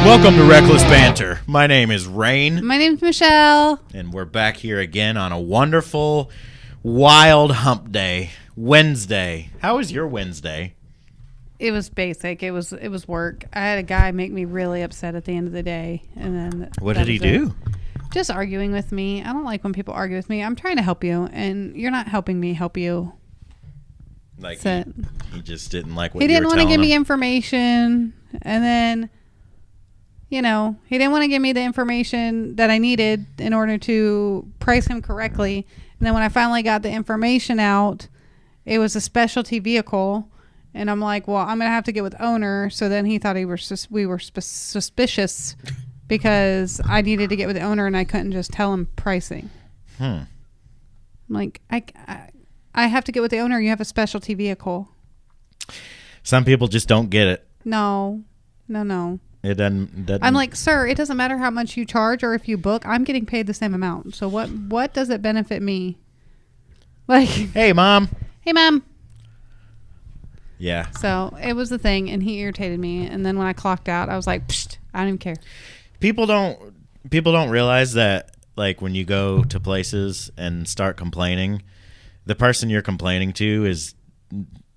Welcome to Reckless Banter. My name is Rain. My name's Michelle. And we're back here again on a wonderful, wild hump day. Wednesday. How was your Wednesday? It was basic. It was work. I had a guy make me really upset at the end of the day. And then What did he do? Just arguing with me. I don't like when people argue with me. I'm trying to help you, and you're not helping me help you. Like he just didn't like what he you were didn't want telling to give him? me information, and then, he didn't want to give me the information that I needed in order to price him correctly. And then when I finally got the information out, it was a specialty vehicle, and I'm like, well, I'm gonna have to get with owner. So then he thought we were suspicious because I needed to get with the owner, and I couldn't just tell him pricing. I'm like, I have to get with the owner. You have a specialty vehicle. Some people just don't get it. No. It doesn't. I'm like, sir, it doesn't matter how much you charge or if you book. I'm getting paid the same amount. So what does it benefit me? Like, hey, Mom. Yeah. So it was the thing, and he irritated me. And then when I clocked out, I was like, psst, I don't even care. People don't realize that, like, when you go to places and start complaining, the person you're complaining to is,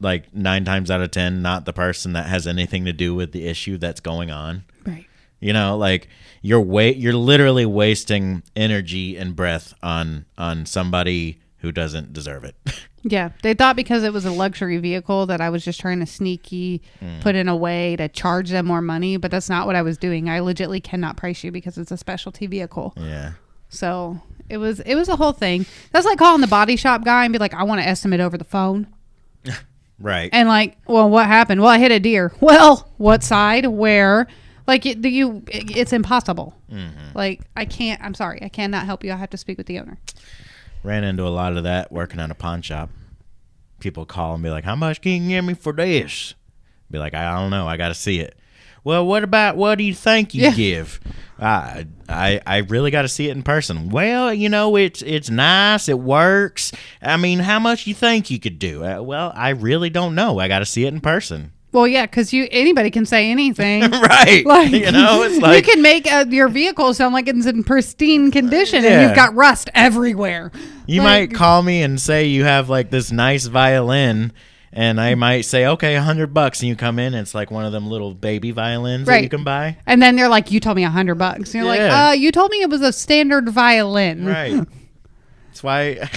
like, 9 times out of 10 not the person that has anything to do with the issue that's going on. Right. Like, you're literally wasting energy and breath on somebody who doesn't deserve it. Yeah, they thought because it was a luxury vehicle that I was just trying to sneaky put in a way to charge them more money, but that's not what I was doing. I legitimately cannot price you because it's a specialty vehicle. Yeah. So it was a whole thing. That's like calling the body shop guy and be like, I want to estimate over the phone. Right. And like, well, what happened? Well, I hit a deer. Well, what side? Where? Like, it's impossible. Mm-hmm. Like, I'm sorry. I cannot help you. I have to speak with the owner. Ran into a lot of that working at a pawn shop. People call and be like, how much can you give me for this? Be like, I don't know. I got to see it. Well, what do you think you give? I really got to see it in person. Well, it's nice. It works. I mean, how much you think you could do? Well, I really don't know. I got to see it in person. Well, yeah, because anybody can say anything. Right. Like, it's like, you can make your vehicle sound like it's in pristine condition and you've got rust everywhere. You might call me and say you have like this nice violin, and I might say, okay, $100, and you come in and it's like one of them little baby violins that you can buy. And then they're like, you told me $100. And you're like, you told me it was a standard violin. Right. That's why,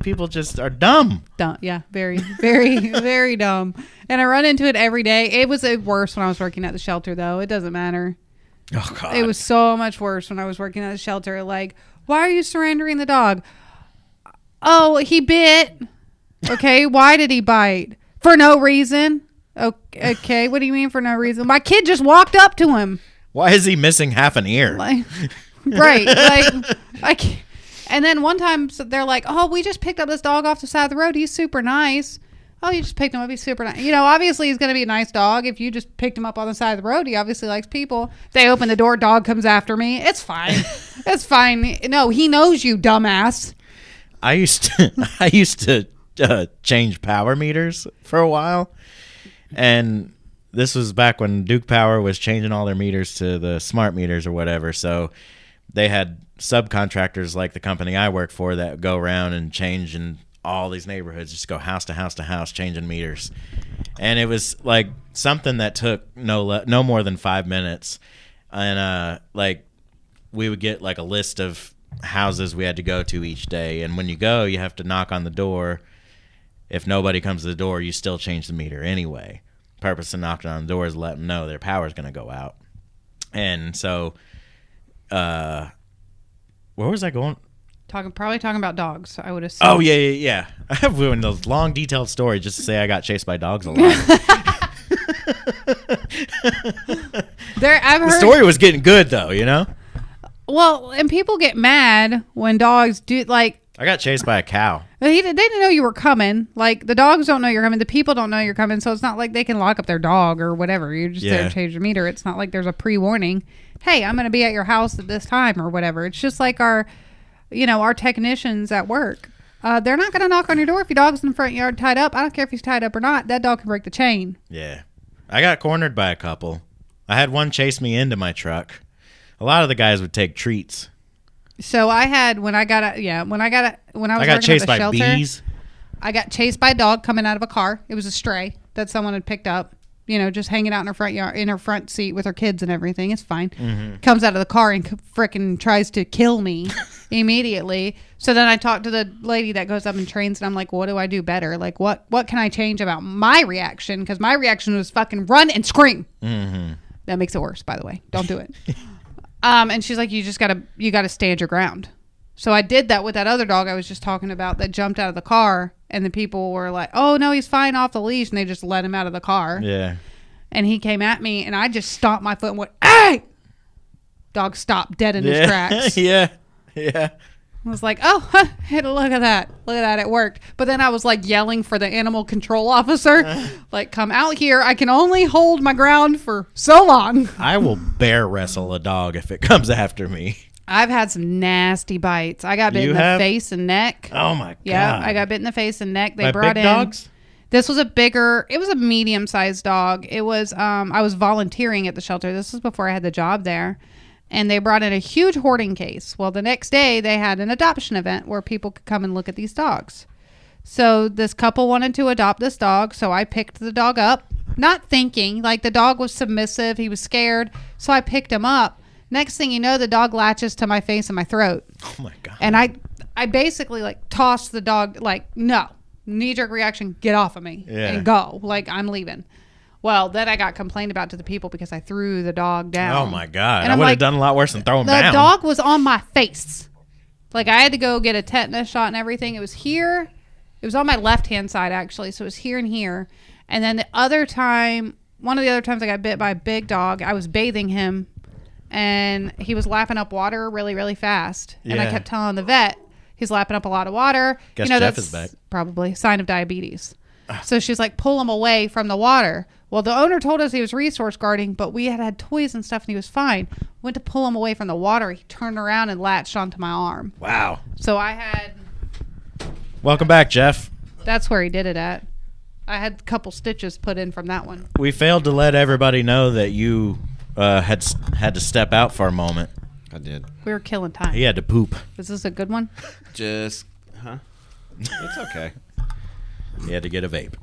people just are dumb. Dumb. Yeah, very, very, very dumb. And I run into it every day. It was worse when I was working at the shelter, though. It doesn't matter. Oh, God. It was so much worse when I was working at the shelter. Like, why are you surrendering the dog? Oh, he bit. Okay, why did he bite? For no reason. Okay, what do you mean for no reason? My kid just walked up to him. Why is he missing half an ear? Right. And then one time they're like, oh, we just picked up this dog off the side of the road. He's super nice. Oh, you just picked him up. He's super nice. Obviously he's going to be a nice dog. If you just picked him up on the side of the road, he obviously likes people. They open the door, dog comes after me. It's fine. It's fine. No, he knows you, dumbass. I used to change power meters for a while, and this was back when Duke Power was changing all their meters to the smart meters or whatever. So they had subcontractors like the company I work for that go around and change in all these neighborhoods, just go house to house to house changing meters. And it was like something that took no more than 5 minutes. And we would get like a list of houses we had to go to each day, and when you go, you have to knock on the door. If nobody comes to the door, you still change the meter anyway. Purpose of knocking on the door is to let them know their power's going to go out. And so where was I going? Probably talking about dogs, I would assume. Oh, yeah. I have ruined those long, detailed stories just to say I got chased by dogs a lot. The story was getting good, though, Well, and people get mad when dogs do, like... I got chased by a cow. They didn't know you were coming. Like, the dogs don't know you're coming. The people don't know you're coming. So it's not like they can lock up their dog or whatever. You're just there to change the meter. It's not like there's a pre-warning. Hey, I'm going to be at your house at this time or whatever. It's just like our technicians at work. They're not going to knock on your door if your dog's in the front yard tied up. I don't care if he's tied up or not. That dog can break the chain. Yeah. I got cornered by a couple. I had one chase me into my truck. A lot of the guys would take treats. So I had when I got when I got chased by shelter, bees. I got chased by a dog coming out of a car. It was a stray that someone had picked up. Just hanging out in her front yard, in her front seat with her kids and everything. It's fine. Mm-hmm. Comes out of the car and frickin' tries to kill me immediately. So then I talked to the lady that goes up and trains, and I'm like, what do I do better? Like, what can I change about my reaction? Because my reaction was fucking run and scream. Mm-hmm. That makes it worse, by the way. Don't do it. And she's like, you gotta stand your ground. So I did that with that other dog I was just talking about that jumped out of the car, and the people were like, oh, no, he's fine off the leash, and they just let him out of the car. Yeah. And he came at me, and I just stomped my foot and went, hey! Dog stopped dead in his tracks. Yeah. I was like, oh, hey, look at that. Look at that. It worked. But then I was like yelling for the animal control officer, like, come out here. I can only hold my ground for so long. I will bear wrestle a dog if it comes after me. I've had some nasty bites. I got bit in the face and neck. Oh my god! Yeah, I got bit in the face and neck. They By brought big in dogs. This was it was a medium-sized dog. It was I was volunteering at the shelter. This was before I had the job there, and they brought in a huge hoarding case. Well, the next day they had an adoption event where people could come and look at these dogs. So this couple wanted to adopt this dog, so I picked the dog up, not thinking. Like, the dog was submissive, he was scared, so I picked him up. Next thing you know, the dog latches to my face and my throat. Oh my god! And I basically like tossed the dog, like, no, knee-jerk reaction, get off of me and go. Like, I'm leaving. Well, then I got complained about to the people because I threw the dog down. Oh my god! And I I'm would have like, done a lot worse than throw him down. The dog was on my face. Like, I had to go get a tetanus shot and everything. It was here. It was on my left-hand side, actually. So it was here and here. And then the other time, one of the other times I got bit by a big dog, I was bathing him. And he was lapping up water really, really fast. Yeah. And I kept telling the vet, he's lapping up a lot of water. Guess Jeff is back. Probably sign of diabetes. So she's like, pull him away from the water. Well, the owner told us he was resource guarding, but we had toys and stuff, and he was fine. Went to pull him away from the water. He turned around and latched onto my arm. Wow. So I had... Welcome back, Jeff. That's where he did it at. I had a couple stitches put in from that one. We failed to let everybody know that you... had to step out for a moment. I did. We were killing time. He had to poop. Is this a good one? It's okay. He had to get a vape.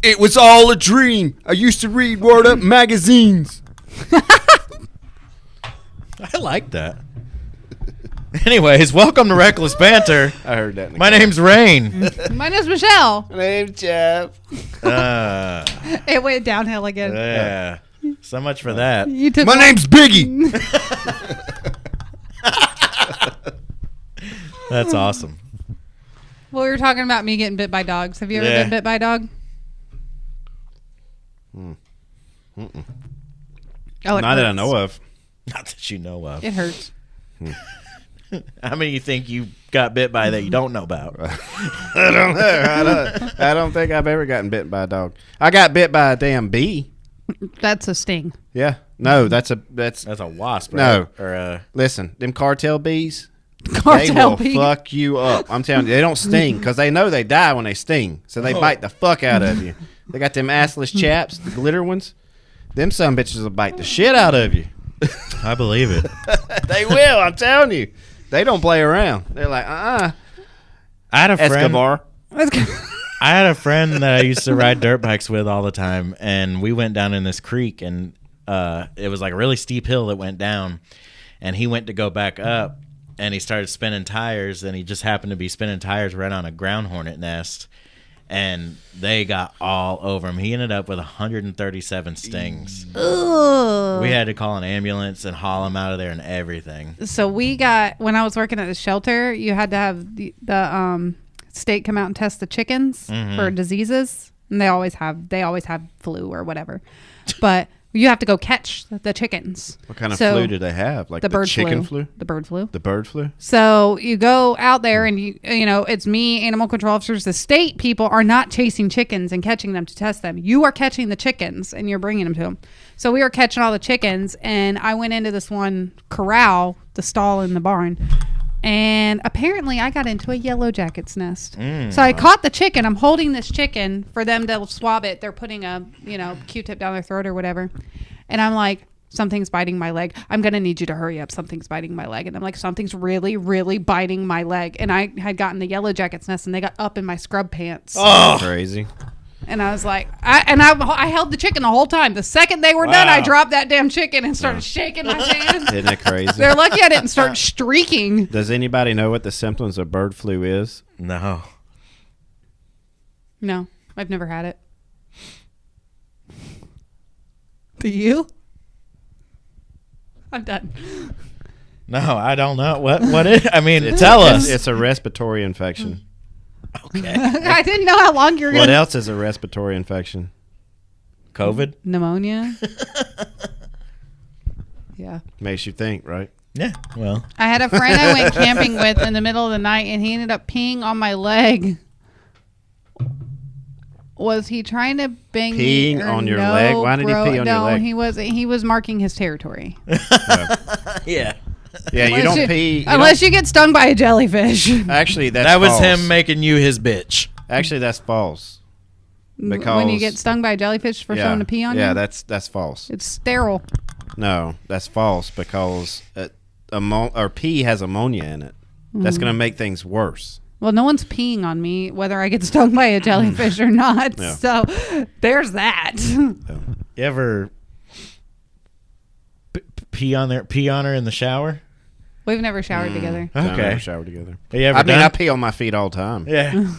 It was all a dream. I used to read Word Up magazines. I like that. Anyways, welcome to Reckless Banter. I heard that. My name's Rain. My name's Michelle. My name's Jeff. It went downhill again. Yeah. So much for that. My name's Biggie. That's awesome. Well, we were talking about me getting bit by dogs. Have you ever been bit by a dog? Mm. Oh, Not that I know of. Not that you know of. It hurts. How many you think you got bit by that you don't know about? I don't know. I don't think I've ever gotten bit by a dog. I got bit by a damn bee. That's a sting. Yeah. No, that's a wasp. No. Right? Or listen, them cartel bees. Cartel they will bee. fuck you up. I'm telling you, they don't sting because they know they die when they sting. So they bite the fuck out of you. They got them assless chaps, the glitter ones. Them some bitches will bite the shit out of you. I believe it. They will. I'm telling you. They don't play around. They're like, I had a friend. Escobar. I had a friend that I used to ride dirt bikes with all the time, and we went down in this creek, and it was like a really steep hill that went down, and he went to go back up, and he started spinning tires, and he just happened to be spinning tires right on a ground hornet nest, and they got all over him. He ended up with 137 stings. Ugh. We had to call an ambulance and haul him out of there and everything. So we got, when I was working at the shelter, you had to have the state come out and test the chickens for diseases, and they always have flu or whatever, but you have to go catch the chickens. What kind of flu do they have? Like the bird chicken flu? The bird flu. The bird flu? So you go out there and you know, it's me, animal control officers. The state people are not chasing chickens and catching them to test them. You are catching the chickens and you're bringing them to them. So we were catching all the chickens, and I went into this one corral, the stall in the barn, and apparently I got into a yellow jacket's nest. So I caught the chicken. I'm holding this chicken for them to swab it. They're putting a, Q-tip down their throat or whatever. And I'm like, something's biting my leg. I'm going to need you to hurry up. Something's biting my leg. And I'm like, something's really, really biting my leg. And I had gotten the yellow jacket's nest and they got up in my scrub pants. Oh, crazy. And I was like, I held the chicken the whole time. The second they were done, I dropped that damn chicken and started shaking my hands. Isn't that crazy? They're lucky I didn't start streaking. Does anybody know what the symptoms of bird flu is? No. No, I've never had it. Do you? I'm done. No, I don't know. What is, I mean, tell us. It's a respiratory infection. Okay. I didn't know how long you're What going to... else is a respiratory infection? COVID? Pneumonia. Yeah. Makes you think, right? Yeah, well. I had a friend I went camping with in the middle of the night, and he ended up peeing on my leg. Was he trying to bang me? Peeing on your leg? Why did he pee on your leg? No, he was marking his territory. Yeah. Yeah, you don't pee. Unless you get stung by a jellyfish. Actually, that was false. him making you his bitch. Actually, that's false. Because when you get stung by a jellyfish for someone to pee on you? Yeah, that's false. It's sterile. No, that's false because pee has ammonia in it. That's going to make things worse. Well, no one's peeing on me, whether I get stung by a jellyfish or not. Yeah. So there's that. You ever pee on her in the shower? We've never showered together. Okay. Okay. Shower together. I pee on my feet all the time. Yeah.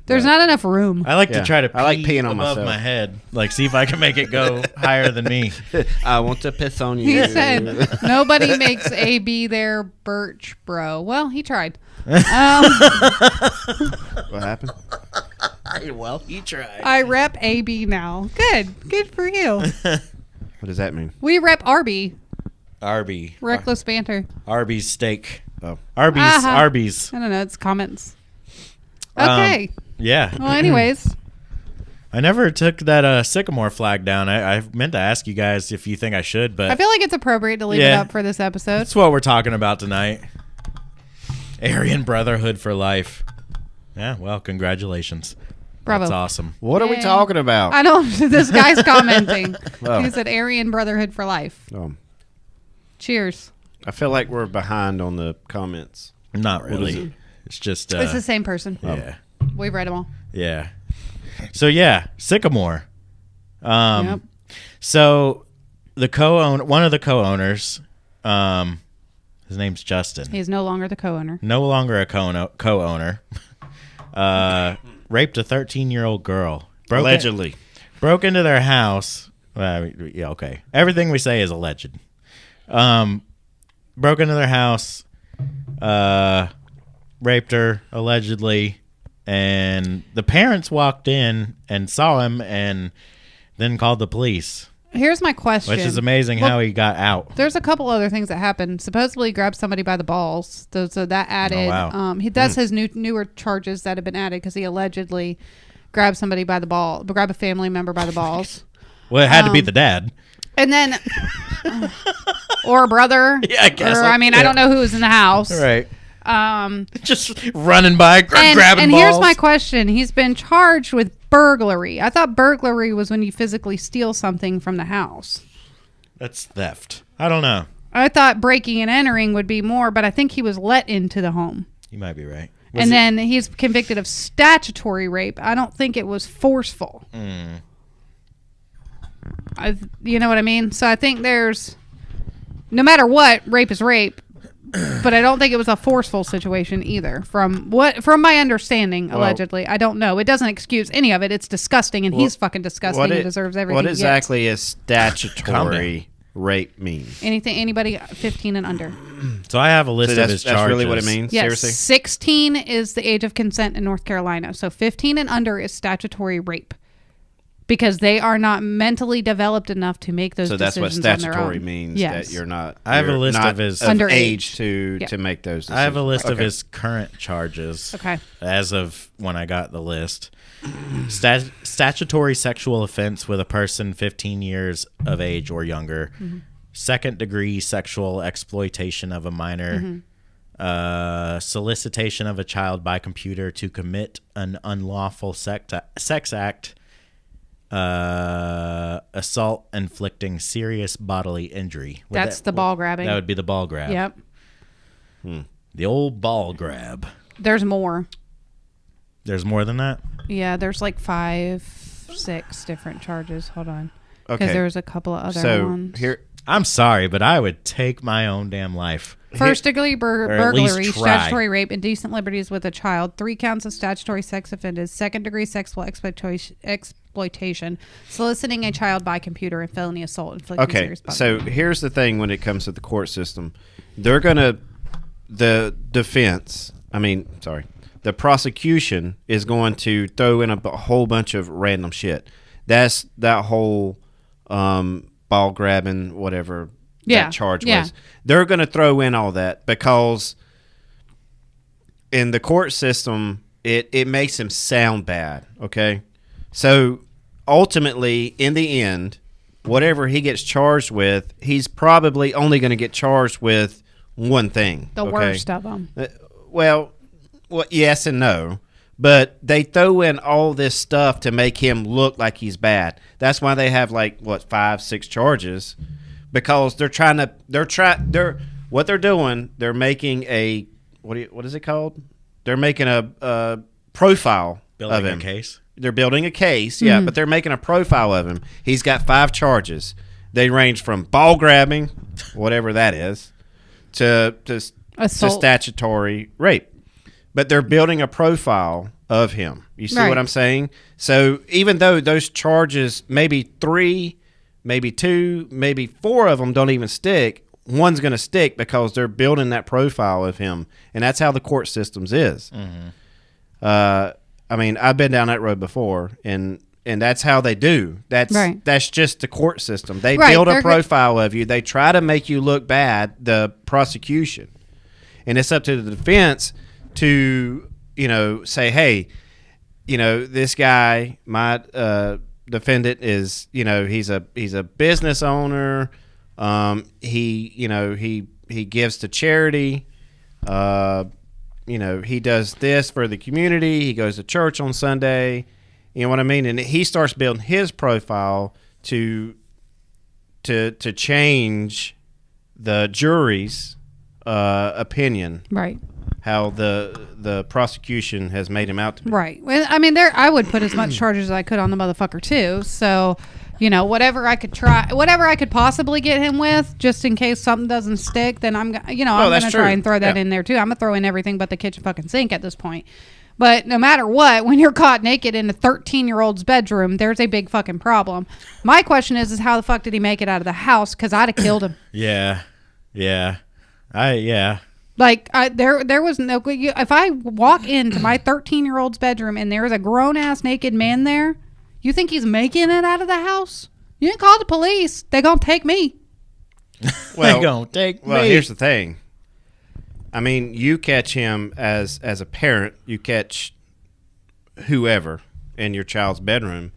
There's not enough room. I like to try to pee I like peeing on above myself. my head. Like, see if I can make it go higher than me. I want to piss on you. He said, nobody makes AB their birch, bro. Well, he tried. What happened? Well, he tried. I rep AB now. Good for you. What does that mean? We rep RB, Arby. reckless banter. Arby's steak. Oh. Arby's. Uh-huh. Arby's. I don't know. It's comments. Okay. Yeah. Well, anyways, I never took that Sycamore flag down. I meant to ask you guys if you think I should, but I feel like it's appropriate to leave it up for this episode. that's what we're talking about tonight. Aryan Brotherhood for life. Yeah, well, congratulations. Bravo. That's awesome. What are we Yay. talking about? I don't. This guy's commenting. Oh. He said Aryan Brotherhood for life. Cheers. I feel like we're behind on the comments. Not is really. it? It's just It's the same person. yeah. We've read them all. Yeah. So yeah, Sycamore. Yep. So one of the co-owners, his name's Justin. He's no longer the co-owner. No longer a co-owner. Raped a 13-year-old girl. Allegedly. Broke into their house. Yeah, okay. Everything we say is alleged. Broke into their house. Raped her, allegedly. And the parents walked in and saw him and then called the police. Here's my question. Which is amazing how he got out. There's a couple other things that happened. Supposedly he grabbed somebody by the balls. So that added. Oh, wow. That's his newer charges that have been added because he allegedly grabbed somebody by the ball, grabbed a family member by the balls. Well, it had to be the dad. And then, or a brother. Yeah, I guess. Or, I don't know who was in the house. Right. Um, Just running by, grabbing and balls. here's my question. He's been charged with burglary. I thought burglary was when you physically steal something from the house. That's theft. I don't know. I thought breaking and entering would be more, but I think he was let into the home. You might be right. Then he's convicted of statutory rape. I don't think it was forceful. You know what I mean? So I think there's, no matter what, rape is rape. But I don't think it was a forceful situation either. From my understanding, allegedly, I don't know. It doesn't excuse any of it. It's disgusting, and he's fucking disgusting and deserves everything. What he gets. exactly is statutory rape mean? Anybody 15 and under. So I have a list of his charges. That's really what it means? Yes, Seriously? 16 is the age of consent in North Carolina. So 15 and under is statutory rape. Because they are not mentally developed enough to make those decisions on their own. So that's what statutory means, yes. that you're not. I have a list of his underage to make those decisions. I have a list of his current charges. Okay. As of when I got the list. Statutory sexual offense with a person 15 years of age or younger. Mm-hmm. Second degree sexual exploitation of a minor. Mm-hmm. Solicitation of a child by computer to commit an unlawful sex act assault inflicting serious bodily injury. That's the ball grabbing. That would be the ball grab. Yep. The old ball grab. There's more. There's more than that? Yeah, there's like 5, 6 different charges. Hold on. Because Okay. there was a couple of other ones. So here, I'm sorry, but I would take my own damn life. First degree at least burglary, try. statutory rape, indecent liberties with a child, 3 counts of statutory sex offenses, second degree sexual exploitation, soliciting a child by computer, and felony assault inflicting okay. serious bodily So harm. here's the thing: when it comes to the court system, they're gonna the defense. The prosecution is going to throw in a whole bunch of random shit. That's that whole ball grabbing, whatever that charge was. They're going to throw in all that because in the court system, it makes him sound bad, okay? So ultimately, in the end, whatever he gets charged with, he's probably only going to get charged with one thing. The worst of them. Well, yes and no. But they throw in all this stuff to make him look like he's bad. That's why they have 5, 6 charges, because they're making a what is it called? They're making a profile of him. A case. They're building a case, yeah, but they're making a profile of him. He's got 5 charges. They range from ball grabbing, whatever that is, to statutory rape. But they're building a profile of him. You see what I'm saying? So even though those charges, maybe 3, maybe 2, maybe 4 of them don't even stick, one's going to stick because they're building that profile of him. And that's how the court systems is. Mm-hmm. I've been down that road before, and that's how they do. That's just the court system. They build a profile of you. They try to make you look bad, the prosecution. And it's up to the defense to, say, hey, this guy, my defendant is, he's a business owner. He gives to charity. He does this for the community. He goes to church on Sunday. You know what I mean? And he starts building his profile to change the jury's opinion. Right. How the prosecution has made him out to be. Right. Well, I would put as much charges as I could on the motherfucker too. So, whatever I could possibly get him with, just in case something doesn't stick, then I'm going to try and throw that in there too. I'm going to throw in everything but the kitchen fucking sink at this point. But no matter what, when you're caught naked in a 13-year-old's bedroom, there's a big fucking problem. My question is how the fuck did he make it out of the house? Because I'd have killed him. Yeah. There was no. If I walk into my 13-year-old's bedroom and there's a grown-ass naked man there, you think he's making it out of the house? You didn't call the police. They gonna take me. They gonna take me. Well, here's the thing. You catch him as a parent. You catch whoever in your child's bedroom.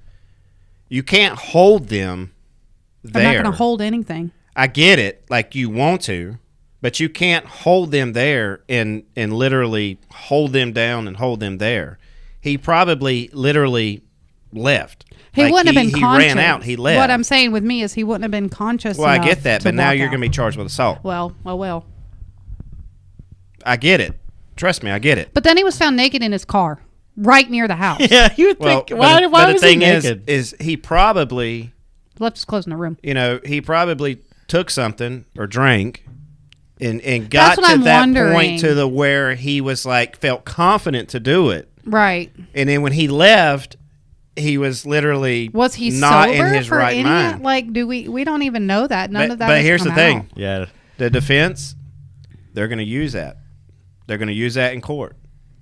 You can't hold them there. I'm not gonna hold anything. I get it, like you want to. But you can't hold them there and literally hold them down and hold them there. He probably literally left. He wouldn't have been conscious. He ran out. He left. What I'm saying with me is he wouldn't have been conscious. Well, I get that, but now you're going to be charged with assault. Well. I get it. Trust me, I get it. But then he was found naked in his car, right near the house. Yeah, you would think. Why was the thing he naked? is he probably left his clothes in the room. He probably took something or drank. And got to that point to where he was felt confident to do it. Right. And then when he left, he was literally not sober in his right mind. We don't even know that. None of that. But here's the thing. Out. Yeah. The defense, they're going to use that. They're going to use that in court.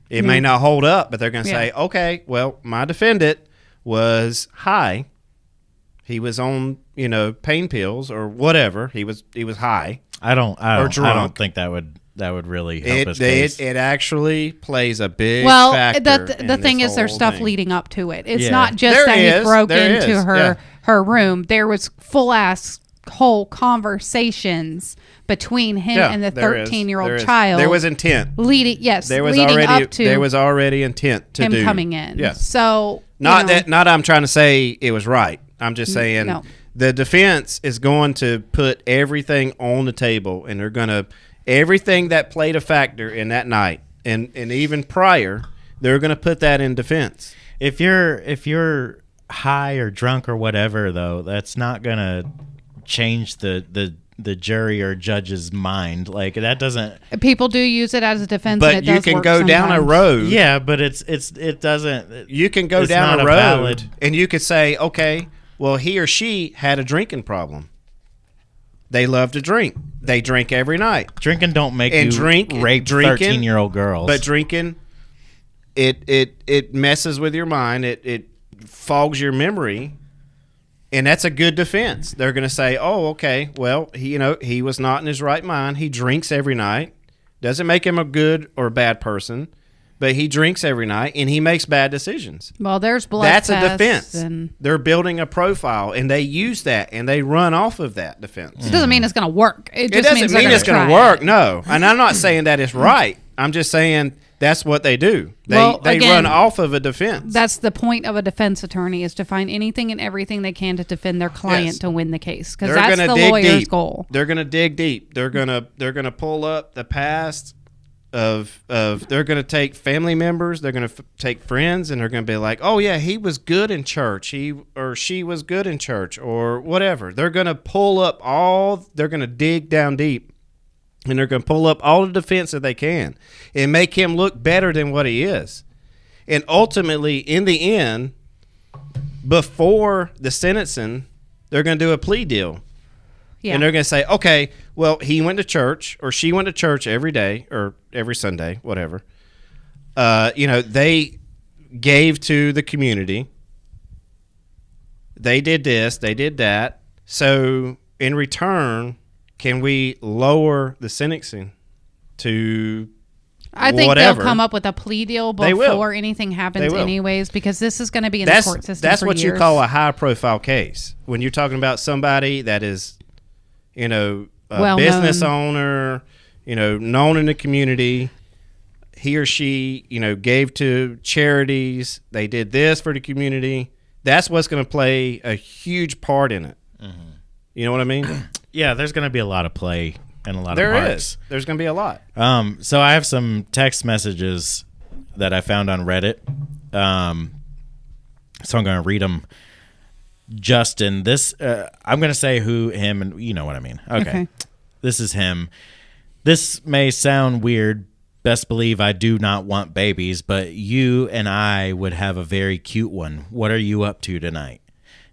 It may not hold up, but they're going to say, okay, well, my defendant was high. He was on, pain pills or whatever. He was high. I don't think that would really help his case. It actually plays a big factor. The thing is, there's stuff leading up to it. It's Yeah. not just that he broke into her room. There was full ass whole conversations between him Yeah, and the there is. 13-year-old There is. child. There was intent. leading Leading up to there was already intent to him do. coming in. Yeah. So Not that. Not I'm trying to say it was right. I'm just saying no. the defense is going to put everything on the table, and they're going to everything that played a factor in that night, and even prior, they're going to put that in defense. If you're high or drunk or whatever, though, that's not gonna change the jury or judge's mind. Like that doesn't. People do use it as a defense, But and it you does can work go down a sometimes. road. Yeah, but it doesn't. You can go It's down not a a road, valid- and you could say, okay, well, he or she had a drinking problem. They love to drink. They drink every night. Drinking don't make And you rape drinking, 13-year-old girls. But drinking, it messes with your mind. It fogs your memory, and that's a good defense. They're going to say, "Oh, okay, well, he was not in his right mind. He drinks every night. Doesn't make him a good or bad person, but he drinks every night and he makes bad decisions." Well, there's blood. That's a tests defense. and They're building a profile, and they use that, and they run off of that defense. it doesn't mean it's going to work. It It just doesn't means mean they're it's going to try work. it. No, and I'm not saying that it's right. I'm just saying that's what they do. They Again, run off of a defense. That's the point of a defense attorney, is to find anything and everything they can to defend their client Yes. to win the case, because They're that's gonna the dig lawyer's deep. goal. They're going to dig deep. They're going to pull up the past of they're going to take family members, they're going to take friends, and they're going to be like, "Oh yeah, he was good in church. He or she was good in church," or whatever. They're going to pull up they're going to dig down deep. And they're going to pull up all the defense that they can and make him look better than what he is. And ultimately, in the end, before the sentencing, they're going to do a plea deal. Yeah. And they're going to say, okay, well, he went to church or she went to church every day or every Sunday, whatever. They gave to the community. They did this, they did that. So in return, can we lower the sentencing to I think whatever? they'll come up with a plea deal They will. before anything happens They will. anyways, because this is going to be in the court system That's for what years. you call a high-profile case. When you're talking about somebody that is, a Well business known. owner, known in the community, he or she, gave to charities, they did this for the community. That's what's going to play a huge part in it. Mm-hmm. You know what I mean? yeah, there's going to be a lot of play and a lot of There parts. is. There's going to be a lot. So I have some text messages that I found on Reddit. So I'm going to read them. Justin, I'm going to say who, him, and you know what I mean. Okay. This is him. This may sound weird. Best believe I do not want babies, but you and I would have a very cute one. What are you up to tonight?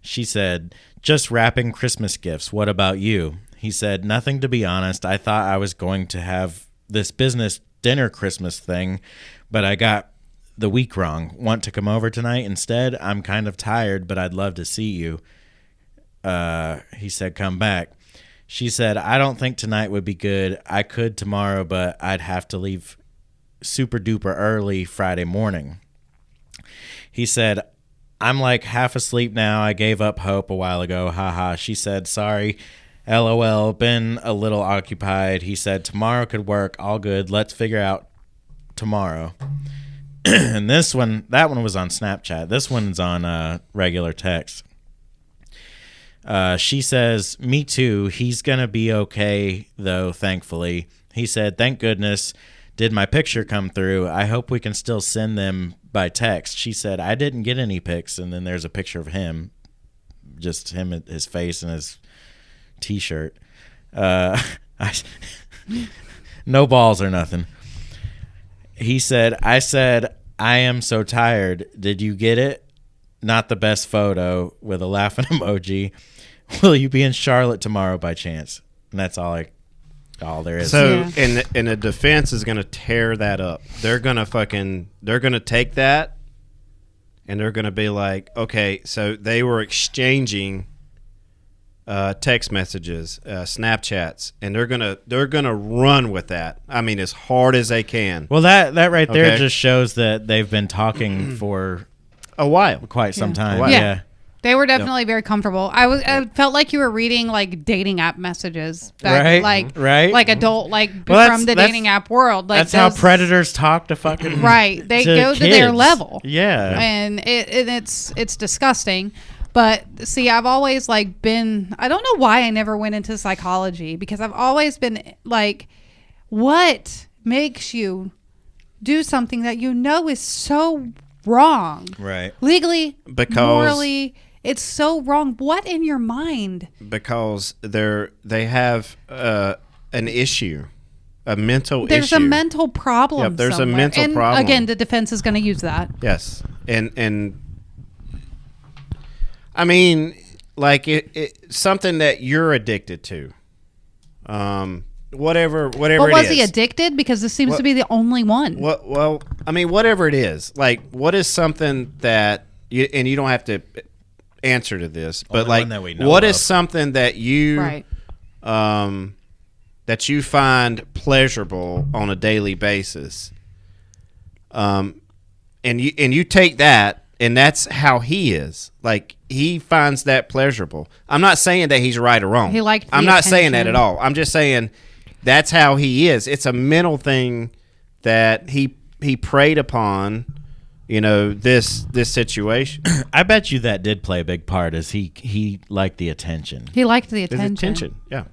She said, just wrapping Christmas gifts. What about you? He said, nothing, to be honest. I thought I was going to have this business dinner Christmas thing, but I got the week wrong. Want to come over tonight instead? I'm kind of tired, but I'd love to see you. He said, come back. She said, I don't think tonight would be good. I could tomorrow, but I'd have to leave super duper early Friday morning. He said, I'm like half asleep now. I gave up hope a while ago. Haha. She said, sorry. LOL. Been a little occupied. He said, tomorrow could work. All good. Let's figure out tomorrow. And that one was on Snapchat. This one's on regular text. She says, me too. He's going to be okay, though, thankfully. He said, thank goodness. Did my picture come through? I hope we can still send them by text. She said, I didn't get any pics. And then there's a picture of him, just him, his face and his T-shirt. No balls or nothing. He said, I am so tired. Did you get it? Not the best photo, with a laughing emoji. Will you be in Charlotte tomorrow by chance? And that's all there is. So, and the defense is going to tear that up. They're going to take that, and they're going to be like, okay, so they were exchanging text messages, Snapchats, and they're gonna run with that. I mean, as hard as they can. Well, that right there Okay. just shows that they've been talking for A while. quite some time. Wow. Yeah. They were definitely very comfortable. I felt like you were reading like dating app messages, back, like adult, from the dating app world. Like that's how predators talk to fucking They to go kids. to their level. Yeah, and it's disgusting. But see, I've always been. I don't know why I never went into psychology, because I've always been like, what makes you do something that you know is so wrong, right? Legally, because morally, it's so wrong. What in your mind? Because they have an issue, a mental issue. There's a mental problem. Yep, there's somewhere. a mental and problem. Again, the defense is going to use that. Yes, and I mean, like it something that you're addicted to. Whatever But it was is. he addicted? Because this seems to be the only one. Well, I mean, whatever it is, like, what is something that you don't have to answer to this, but only like, one that we know what of. is something that you, that you find pleasurable on a daily basis, and you take that, and that's how he is. Like, he finds that pleasurable. I'm not saying that he's right or wrong. He liked the I'm not saying that attention. at all. I'm just saying that's how he is. It's a mental thing that he preyed upon, this situation. I bet you that did play a big part, as he liked the attention. He liked the His attention. attention, yeah.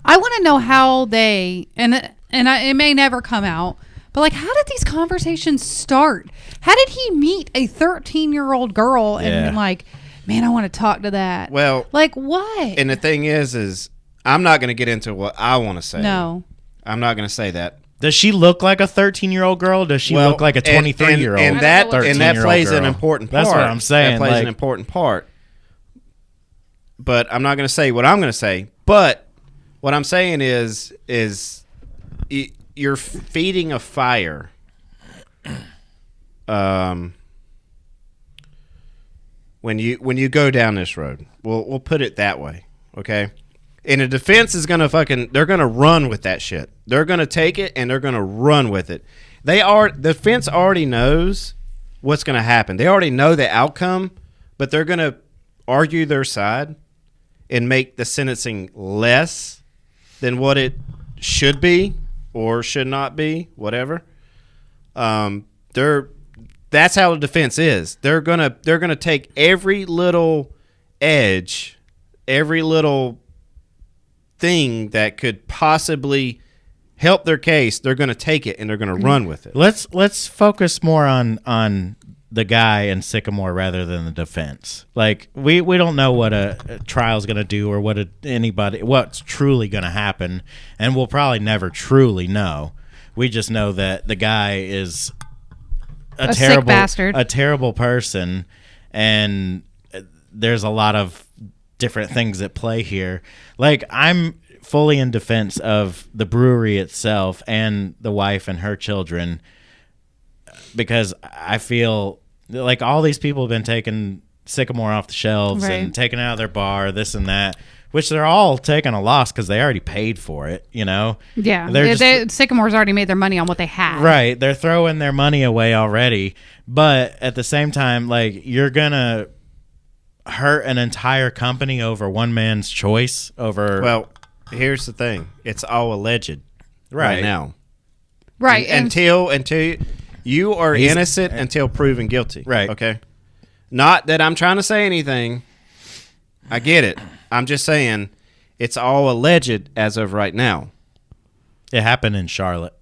I want to know how they it may never come out, but like, how did these conversations start? How did he meet a 13-year-old girl and like, man, I want to talk to that? Well, like what? And the thing is I'm not going to get into what I want to say. No, I'm not going to say that. Does she look like a 13-year-old girl? Does she look like a 23-year-old? And that 13-year-old plays girl? an important part. That's what I'm saying. That plays an important part. But I'm not going to say what I'm going to say. But what I'm saying is you're feeding a fire. When you go down this road, we'll put it that way, okay? And the defense is they're gonna run with that shit. They're gonna take it and they're gonna run with it. The defense already knows what's gonna happen. They already know the outcome, but they're gonna argue their side and make the sentencing less than what it should be or should not be, whatever. That's how the defense is. They're gonna take every little edge, every little thing that could possibly help their case. They're gonna take it and they're gonna run with it. Let's focus more on the guy in Sycamore rather than the defense. Like, we don't know what a trial's going to do or what's truly going to happen, and we'll probably never truly know. We just know that the guy is a terrible sick bastard, a terrible person, and there's a lot of different things at play here. Like, I'm fully in defense of the brewery itself and the wife and her children, because I feel like all these people have been taking Sycamore off the shelves and taking it out of their bar, this and that, which they're all taking a loss because they already paid for it, Yeah. Sycamore's already made their money on what they had. Right. They're throwing their money away already. But at the same time, like, you're going to hurt an entire company over one man's choice over... Well, here's the thing. It's all alleged right now. Right. Until you are innocent until proven guilty. Right. Okay. Not that I'm trying to say anything. I get it. I'm just saying it's all alleged as of right now. It happened in Charlotte,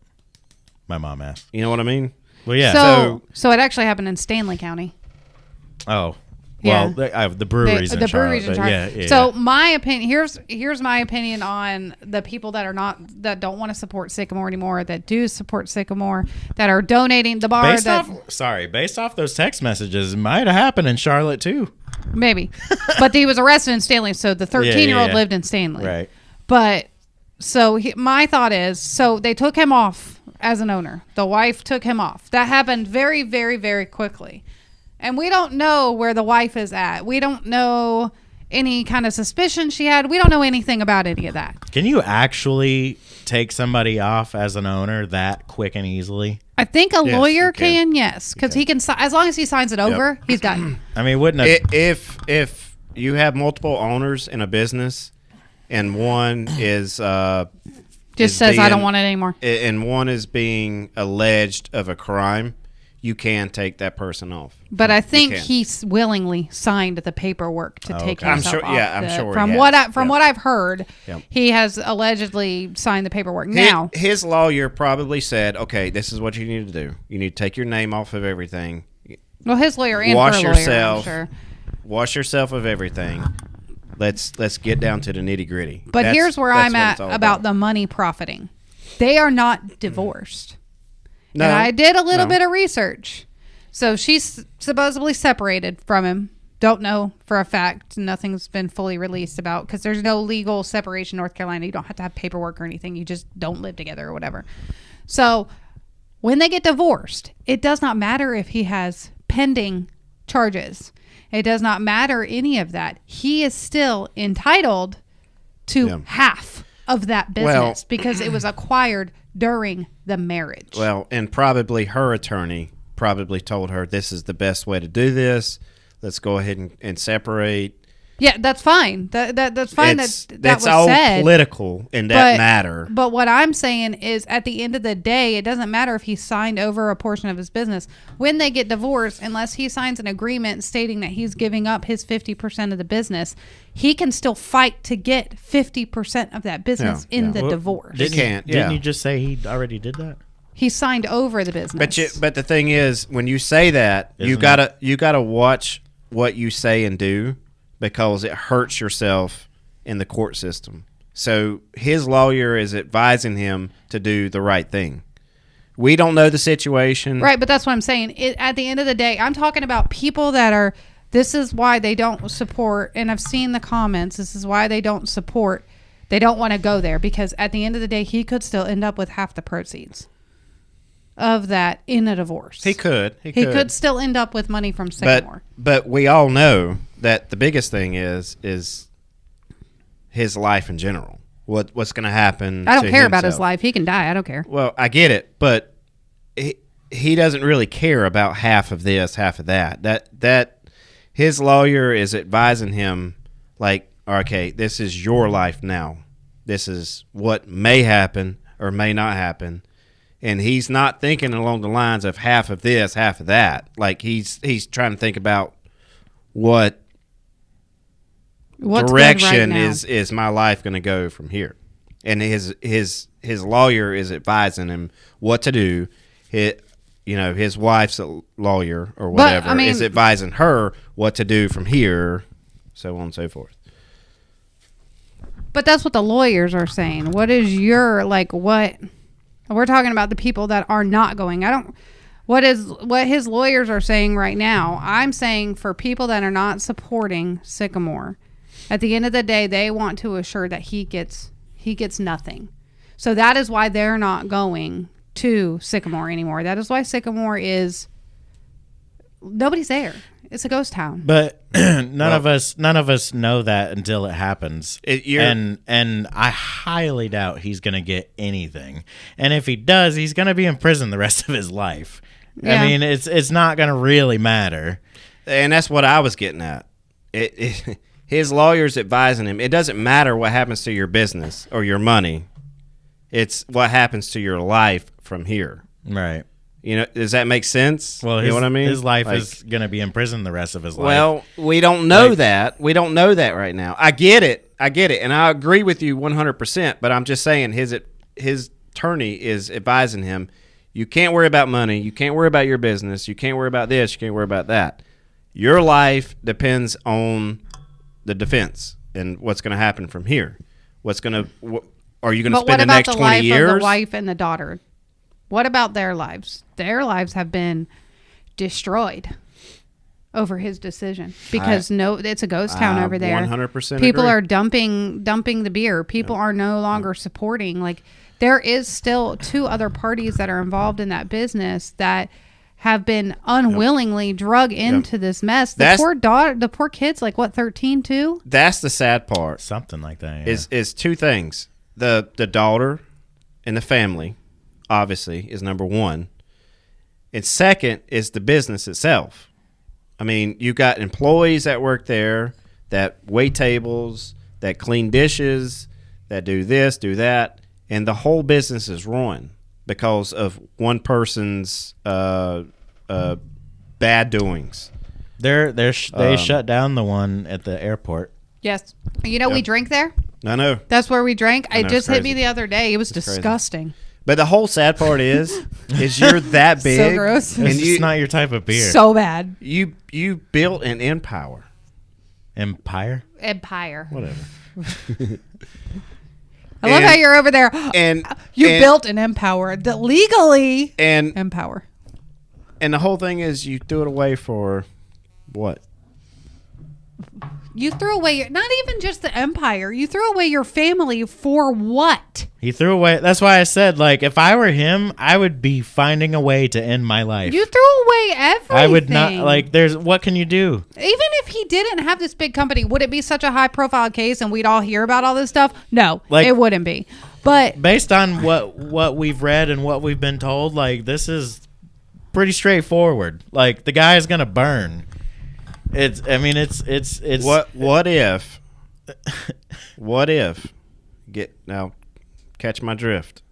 my mom asked. You know what I mean? Well, yeah. So it actually happened in Stanley County. Oh. Yeah. Well, the brewery's in Charlotte. The brewery's in Charlotte. Yeah. So my opinion, here's my opinion on the people that don't want to support Sycamore anymore, that do support Sycamore, that are donating the bar. Based off those text messages, it might have happened in Charlotte too. Maybe. But he was arrested in Stanley, so the 13-year-old lived in Stanley. Right. But so my thought is, so they took him off as an owner. The wife took him off. That happened very, very, very quickly. And we don't know where the wife is at. We don't know any kind of suspicion she had. We don't know anything about any of that. Can you actually take somebody off as an owner that quick and easily? I think a lawyer you can. Yes, because he can. As long as he signs it over, he's done. I mean, wouldn't it? If you have multiple owners in a business, and one is Just says I don't want it anymore. and one is being alleged of a crime, you can take that person off. But I think he willingly signed the paperwork to take himself off. I'm sure. From what I've heard, he has allegedly signed the paperwork. Now, his lawyer probably said, "Okay, this is what you need to do. You need to take your name off of everything. Well, his lawyer and wash her yourself, lawyer, I'm sure. Wash yourself of everything. Let's get down to the nitty gritty." But here's where I'm at about the money profiting. They are not divorced. No, and I did a little bit of research. So she's supposedly separated from him. Don't know for a fact. Nothing's been fully released about, because there's no legal separation in North Carolina. You don't have to have paperwork or anything. You just don't live together or whatever. So when they get divorced, it does not matter if he has pending charges. It does not matter any of that. He is still entitled to half of that business because it was acquired during the marriage. Well, and probably her attorney probably told her this is the best way to do this. Let's go ahead and separate. Yeah, that's fine. That's fine. That was all said. Political in that matter. But what I'm saying is, at the end of the day, it doesn't matter if he signed over a portion of his business. When they get divorced, unless he signs an agreement stating that he's giving up his 50% of the business, he can still fight to get 50% of that business in the divorce. Didn't you just say he already did that? He signed over the business. But the thing is, when you say that, you gotta watch what you say and do, because it hurts yourself in the court system. So his lawyer is advising him to do the right thing. We don't know the situation. Right, but that's what I'm saying. At the end of the day, I'm talking about people that are, this is why they don't support, and I've seen the comments, this is why they don't support, they don't want to go there, because at the end of the day, he could still end up with half the proceeds of that in a divorce. He could still end up with money from Sycamore. But we all know that the biggest thing is his life in general. What's going to happen? I don't care about his life. He can die. I don't care. Well, I get it, but he doesn't really care about half of this, half of that. That his lawyer is advising him, like, okay, this is your life now. This is what may happen or may not happen. And he's not thinking along the lines of half of this, half of that. Like, he's trying to think about what's direction is my life going to go from here. And his lawyer is advising him what to do. His wife's a lawyer or whatever is advising her what to do from here, so on and so forth. But that's what the lawyers are saying. What is your, like, what... We're talking about the people that are not going. What his lawyers are saying right now. I'm saying for people that are not supporting Sycamore, at the end of the day, they want to assure that he gets nothing. So that is why they're not going to Sycamore anymore. That is why Sycamore is, nobody's there. It's a ghost town. But none of us know that until it happens. And I highly doubt he's going to get anything. And if he does, he's going to be in prison the rest of his life. Yeah. I mean, it's not going to really matter. And that's what I was getting at. His lawyer's advising him. It doesn't matter what happens to your business or your money. It's what happens to your life from here. Right. Does that make sense? Well, you know what I mean? His life is going to be in prison the rest of his life. Well, we don't know that. We don't know that right now. I get it. And I agree with you 100%, but I'm just saying his attorney is advising him, you can't worry about money. You can't worry about your business. You can't worry about this. You can't worry about that. Your life depends on the defense and what's going to happen from here. Are you going to spend the next 20 years? But what about the life of the wife and the daughter? What about their lives? Their lives have been destroyed over his decision because it's a ghost town over there. 100% People agree. are dumping the beer. People are no longer supporting. Like, there is still 2 other parties that are involved in that business that have been unwillingly drug into this mess. The poor kid's like, what, 13 too? That's the sad part. Something like that. Yeah. Is 2 things. The daughter and the family, obviously, is number 1. And second is the business itself. I mean, you got employees that work there. that wait tables, that clean dishes, that do this, do that, and the whole business is ruined because of one person's bad doings. They shut down the one at the airport. Yes. You know, we drink there. I know. That's where we drank. I know, It just it's hit me crazy. the other day. It was It's crazy. disgusting. But the whole sad part is you're that big. So gross. And It's just not your type of beer. So bad. you built an empire. Empire? Empire. Whatever. I love how you're over there. And You and- built an empower. Legally and empower. and the whole thing is you threw it away for what? You threw away not even just the empire. You threw away your family for what? He threw away. That's why I said, like, if I were him, I would be finding a way to end my life. You threw away everything. I would not, like, what can you do? Even if he didn't have this big company, would it be such a high profile case and we'd all hear about all this stuff? No, Like- it wouldn't be. But Based on what we've read and what we've been told, like, this is pretty straightforward. Like, the guy is going to burn. It's What if catch my drift.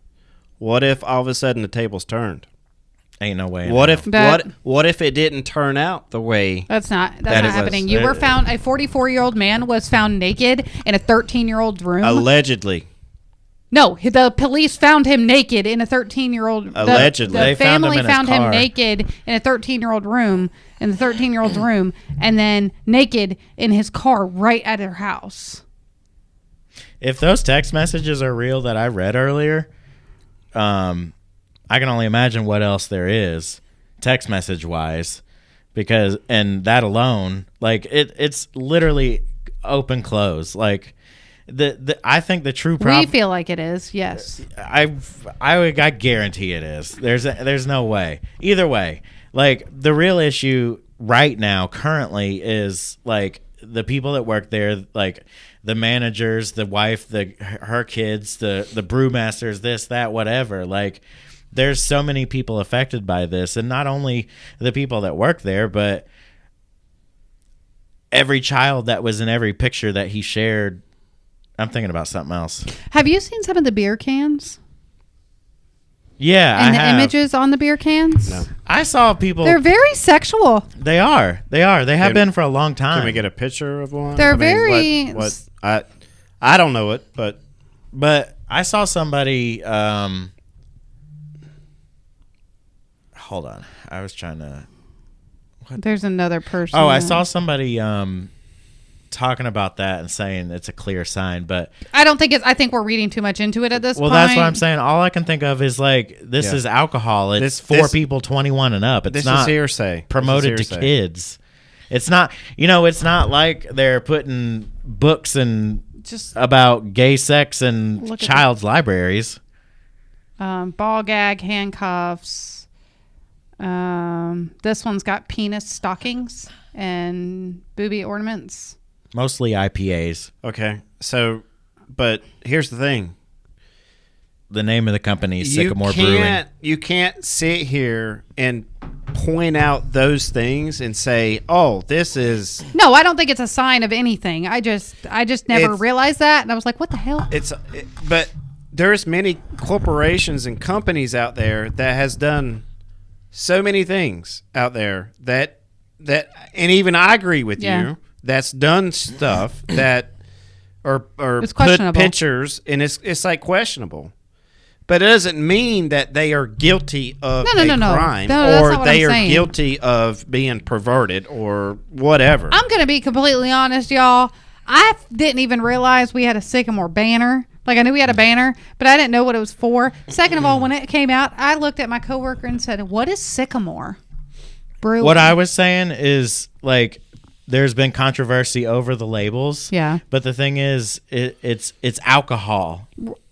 What if all of a sudden the tables turned? ain't no way. in What hell. if what if it didn't turn out the way that's not That is- happening. You were found. A 44-year-old man was found naked in a 13-year-old room. allegedly? No, the police found him naked in a 13-year-old. Allegedly. the They found him family in his found him car. naked in a 13-year-old room, in the 13-year-old's room, and then naked in his car right at her house. If those text messages are real that I read earlier, I can only imagine what else there is text message wise, and that alone, like it's literally open close. Like I think the true We problem. feel like it is. Yes. I guarantee it is. There's no way. Either way, like the real issue right now, currently, is like the people that work there, like the managers, the wife, her kids, the brewmasters, this, that, whatever. Like, there's so many people affected by this, and not only the people that work there, but every child that was in every picture that he shared. I'm thinking about something else. Have you seen some of the beer cans Yeah, and I the have. images on the beer cans? No. I saw people. They're very sexual. They are. They have Can- been for a long time. Can we get a picture of one? They're I mean, very- what I don't know it, but But I saw somebody. Hold on, I was trying to. There's another person. Oh, I saw somebody talking about that and saying it's a clear sign, but I don't think it's. I think we're reading too much into it at this well, point. that's what I'm saying. All I can think of is like this Yeah. is alcohol. It's This- for this- people 21 and up. It's this not is hearsay. promoted This is to hearsay. kids. It's not. It's not like they're putting books and Just about gay sex and Look at child's libraries. ball gag, handcuffs. This one's got penis stockings and booby ornaments. Mostly IPAs. Okay, so, but here's the thing: The name of the company is Sycamore Brewing. You can't sit here and point out those things and say, "Oh, this is No, I don't think it's a sign of anything. I just never It's- realized that, and I was like, "What the hell?" it's." But there's many corporations and companies out there that has done so many things out there that, and even I agree with Yeah. you. That's done stuff that or It's put questionable. pictures, and it's like questionable. But it doesn't mean that they are guilty of No, a no. crime No, that's or not what they I'm are saying. guilty of being perverted or whatever. I'm gonna be completely honest, y'all. I didn't even realize we had a Sycamore banner. Like, I knew we had a banner, but I didn't know what it was for. Second of all, when it came out, I looked at my coworker and said, "What is Sycamore Brewing?" What I was saying is like there's been controversy over the labels. Yeah. But the thing is it's alcohol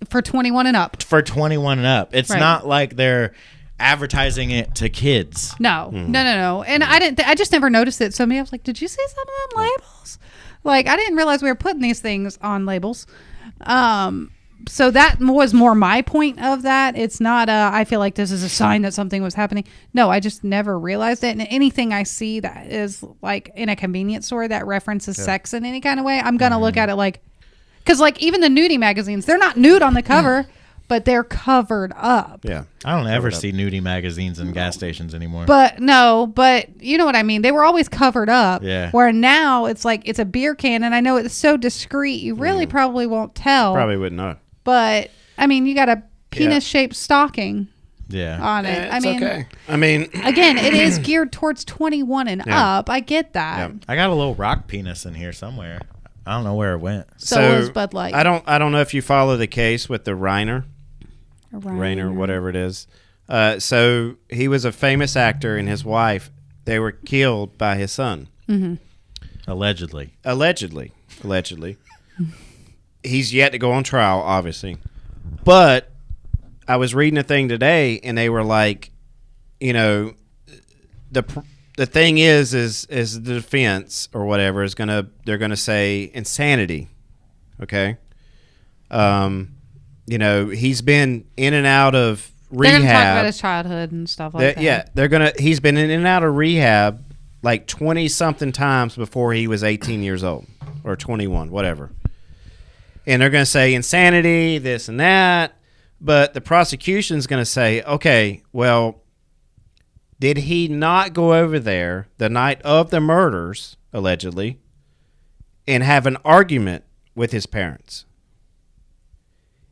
for 21 and up. for 21 and up. It's Right. not like they're advertising it to kids. No. And I didn't. I just never noticed it. So me, I was like, "Did you see some of them labels?" Like, I didn't realize we were putting these things on labels. So that was more my point of that. It's not I feel like this is a sign that something was happening. No, I just never realized it. And anything I see that is like in a convenience store that references sex in any kind of way, I'm going to look at it like, because like even the nudie magazines, they're not nude on the cover, but they're covered up. Yeah. I don't ever see nudie magazines in gas stations anymore. But you know what I mean? They were always covered up. Yeah. Where now it's like it's a beer can, and I know it's so discreet, you really probably won't tell. Probably wouldn't know. But I mean, you got a penis-shaped stocking on it. It's okay. I mean, again, it is geared towards 21 and up. I get that. Yeah. I got a little rock penis in here somewhere. I don't know where it went. So is Bud Light. I don't know if you follow the case with the Reiner, whatever it is. So he was a famous actor, and his wife, they were killed by his son. Mm-hmm. Allegedly. He's yet to go on trial, obviously. But I was reading a thing today, and they were like, you know, the thing is the defense or whatever they're gonna say insanity. Okay. You know, he's been in and out of rehab. They're gonna talk about his childhood and stuff like that. Yeah, he's been in and out of rehab like 20 something times before he was 18 years old or 21, whatever. And they're going to say insanity, this and that. But the prosecution's going to say, okay, well, did he not go over there the night of the murders, allegedly, and have an argument with his parents?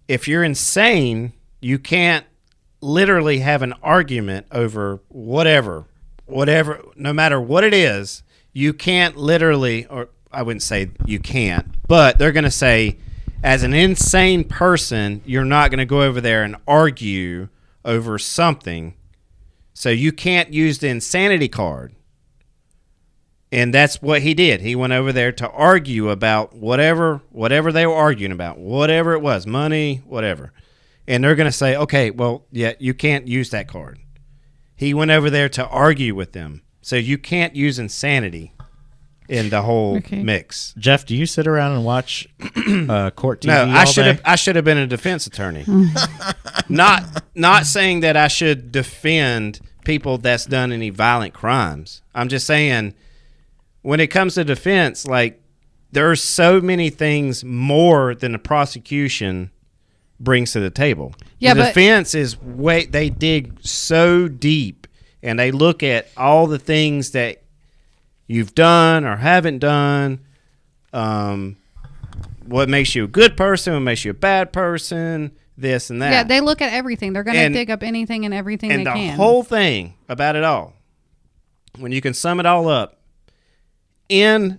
If you're insane, you can't literally have an argument over whatever, no matter what it is. You can't literally, or I wouldn't say you can't, but they're going to say, as an insane person, you're not going to go over there and argue over something. So you can't use the insanity card. And that's what he did. He went over there to argue about whatever they were arguing about, whatever it was, money, whatever. And they're going to say, okay, well, yeah, you can't use that card. He went over there to argue with them. So you can't use insanity in the whole mix. Jeff, do you sit around and watch court TV? No, all I should have been a defense attorney. not saying that I should defend people that's done any violent crimes. I'm just saying when it comes to defense, like there are so many things more than the prosecution brings to the table. Yeah, the but defense is they dig so deep and they look at all the things that you've done or haven't done, what makes you a good person, what makes you a bad person, this and that. Yeah, they look at everything. They're going to dig up anything and everything they can. And the whole thing about it all, when you can sum it all up, in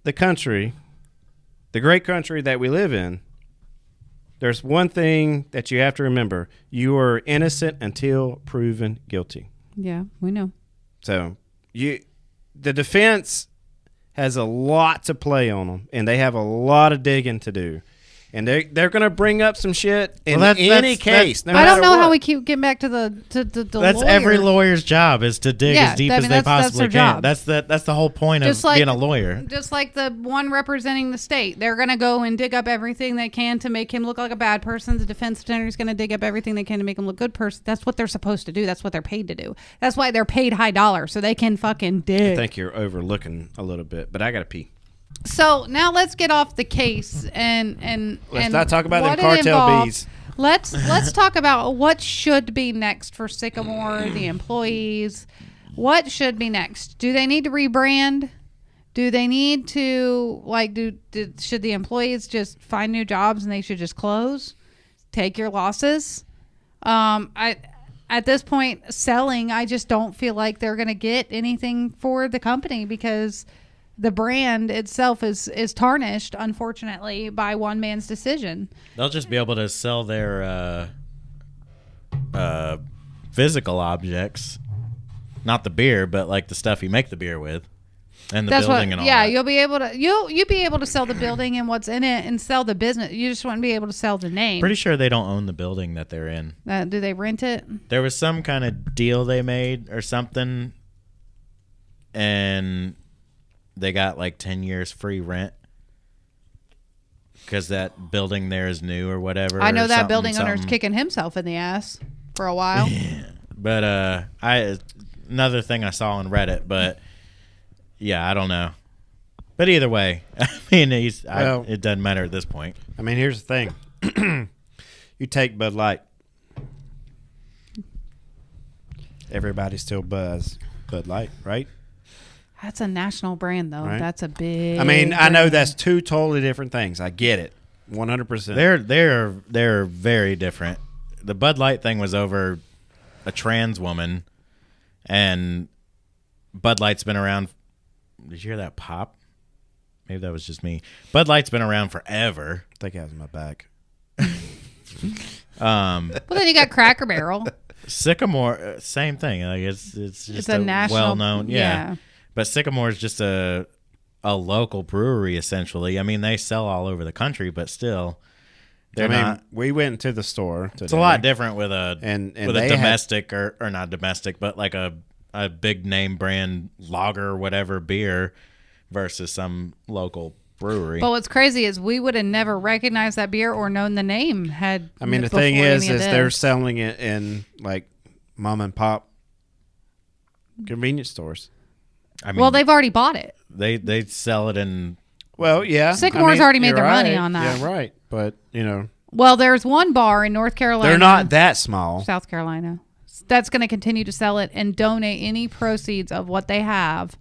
the country, the great country that we live in, there's one thing that you have to remember. You are innocent until proven guilty. Yeah, we know. So the defense has a lot to play on them, and they have a lot of digging to do. And they're going to bring up some shit in any case. No I don't know what. how we keep getting back to the That's lawyer. every lawyer's job is to dig as deep as they possibly can. That's That's the whole point of being a lawyer. Just like the one representing the state, they're going to go and dig up everything they can to make him look like a bad person. The defense attorney is going to dig up everything they can to make him look good person. That's what they're supposed to do. That's what they're paid to do. That's why they're paid high dollar, so they can fucking dig. I think you're overlooking a little bit, but I got to pee. So now let's get off the case and let's not talk about what them cartel bees. Let's talk about what should be next for Sycamore, the employees. What should be next? Do they need to rebrand? Do they need to should the employees just find new jobs and they should just close? Take your losses? At this point, selling, I just don't feel like they're going to get anything for the company because the brand itself is tarnished, unfortunately, by one man's decision. They'll just be able to sell their physical objects, not the beer, but like the stuff you make the beer with, and the building and all that. Yeah, you'll be able to sell the building and what's in it, and sell the business. You just wouldn't be able to sell the name. Pretty sure they don't own the building that they're in. Do they rent it? There was some kind of deal they made or something, and they got like 10 years free rent. because that building there is new or whatever. I know or that something, building owner's something. kicking himself in the ass for a while. But another thing I saw on Reddit, but yeah, I don't know. But either way, I mean, it doesn't matter at this point. I mean, here's the thing. You take Bud Light. Everybody still buzz Bud Light, right? That's a national brand, though. Right. That's a big. I mean, I know brand. that's two totally different things. I get it, 100%. They're very different. The Bud Light thing was over a trans woman, and Bud Light's been around. Did you hear that pop? Maybe that was just me. Bud Light's been around forever. I think I was in my back. Well, then you got Cracker Barrel. Sycamore, same thing. Like it's just a national, well-known. Yeah. But Sycamore is just a local brewery, essentially. I mean, they sell all over the country, but still, they're not. We went to the store today. It's a lot different with a and with a domestic or not domestic, but like a big name brand lager or whatever beer versus some local brewery. But what's crazy is we would have never recognized that beer or known the name had. I mean, the thing is they're selling it in like mom and pop convenience stores. I mean, well, they've already bought it. They sell it in. Well, yeah. Sycamore's already made you're their money right. on that. Yeah, right. But, Well, there's one bar in North Carolina. they're not that small. South Carolina. That's going to continue to sell it and donate any proceeds of what they have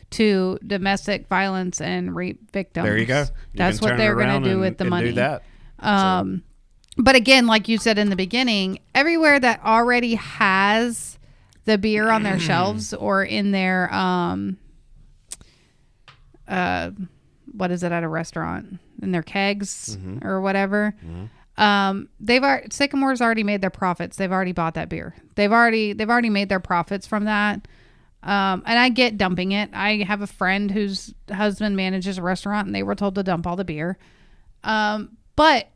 to domestic violence and rape victims. There you go. That's what they're going to do with the money. Do that. But again, like you said in the beginning, everywhere that already has the beer on their shelves or in their what is it at a restaurant, in their kegs or whatever. Sycamore's already made their profits. They've already bought that beer. They've already made their profits from that. And I get dumping it. I have a friend whose husband manages a restaurant, and they were told to dump all the beer. But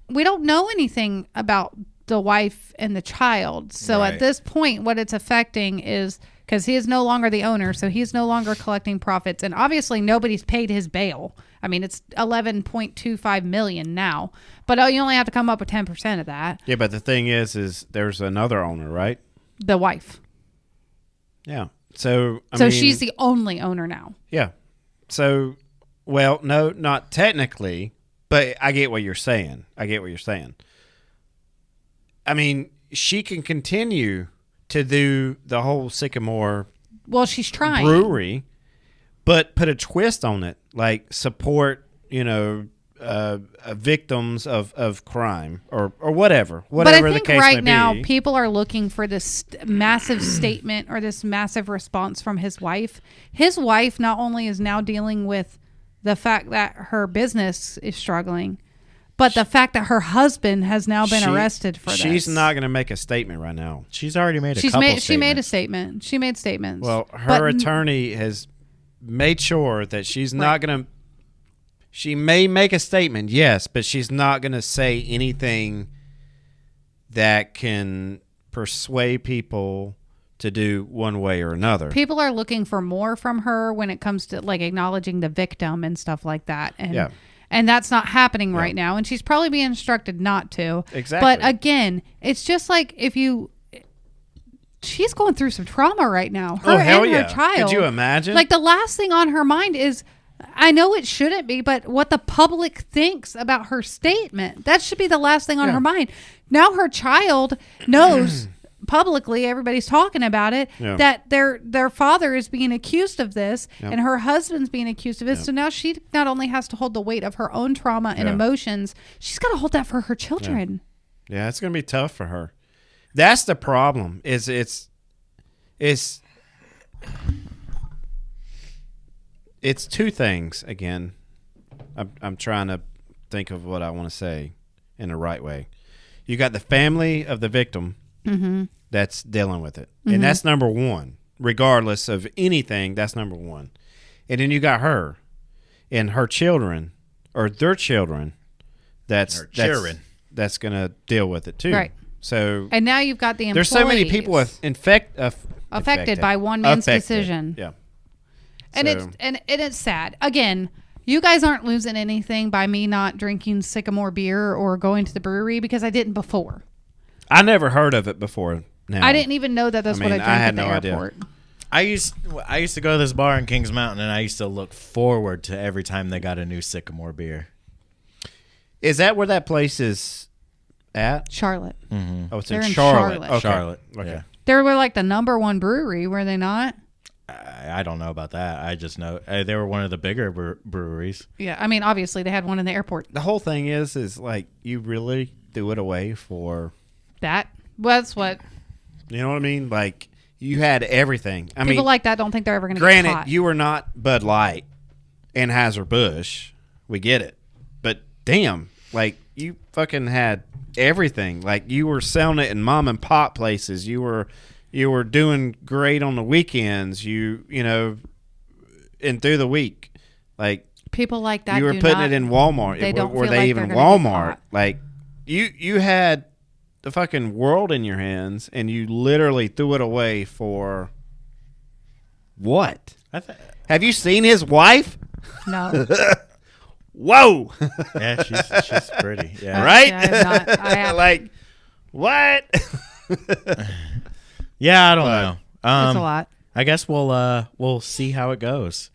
we don't know anything about the wife and the child. So Right. at this point, what it's affecting is because he is no longer the owner, so he's no longer collecting profits, and obviously nobody's paid his bail. I mean, it's $11.25 million now, but you only have to come up with 10% of that. Yeah, but the thing is there's another owner, right? The wife. Yeah. So, I So mean, she's the only owner now. Yeah. So, well, no, not technically, but I get what you're saying. I mean, she can continue to do the whole Sycamore Well, she's trying. brewery, but put a twist on it, like support, victims of crime or whatever But I the think case right may now be. people are looking for this massive statement or this massive response from his wife. His wife not only is now dealing with the fact that her business is struggling, but the fact that her husband has now been arrested for this. She's not going to make a statement right now. She's already made a She couple made a statements. statement. She made statements. Well, her But attorney has made sure that she's not going to. She may make a statement, yes, but she's not going to say anything that can persuade people to do one way or another. people are looking for more from her when it comes to like acknowledging the victim and stuff like that. And Yeah. And that's not happening right now. And she's probably being instructed not to. Exactly. But again, it's just like she's going through some trauma right now. Her hell and yeah. her child. Could you imagine? Like the last thing on her mind is, I know it shouldn't be, but what the public thinks about her statement. That should be the last thing on her mind. Now her child knows publicly, everybody's talking about it, that their father is being accused of this and her husband's being accused of it. So now she not only has to hold the weight of her own trauma and emotions, she's got to hold that for her children. Yeah, it's going to be tough for her. That's the problem. It's two things. Again, I'm trying to think of what I want to say in the right way. You got the family of the victim that's dealing with it, and that's number one. Regardless of anything, that's number one. And then you got her and her children or their children. That's going to deal with it too. Right. So And now you've got the employees. there's so many people affected by one man's decision. Yeah. And So- it's sad. Again, You guys aren't losing anything by me not drinking Sycamore beer or going to the brewery because I didn't before. I never heard of it before. Now I didn't even know that that's what I drank had at the no idea. airport. I used to go to this bar in Kings Mountain, and I used to look forward to every time they got a new Sycamore beer. Is that where that place is at? Charlotte. Mm-hmm. Oh, it's They're in in Charlotte. Charlotte. Okay. Charlotte. Okay. Yeah. They were like the #1 brewery, were they not? I don't know about that. I just know they were one of the bigger breweries. Yeah, I mean, obviously they had one in the airport. The whole thing is like you really threw it away for That was what you know what I mean? Like you had everything. I people mean, like that don't think they're ever going to get granted, caught. you were not Bud Light and Anheuser-Busch. We get it. But damn, like you fucking had everything. Like you were selling it in mom and pop places. You were doing great on the weekends. You know, and through the week, like People like that. you were do putting not, it in Walmart. They don't were feel they like even they're gonna get Walmart? caught. Like you had the fucking world in your hands, and you literally threw it away for what? Have you seen his wife? No. Whoa! Yeah, she's pretty. Yeah. Right? Yeah, I have not. I have. Like what? Yeah, I don't But- know. It's a lot. I guess we'll see how it goes.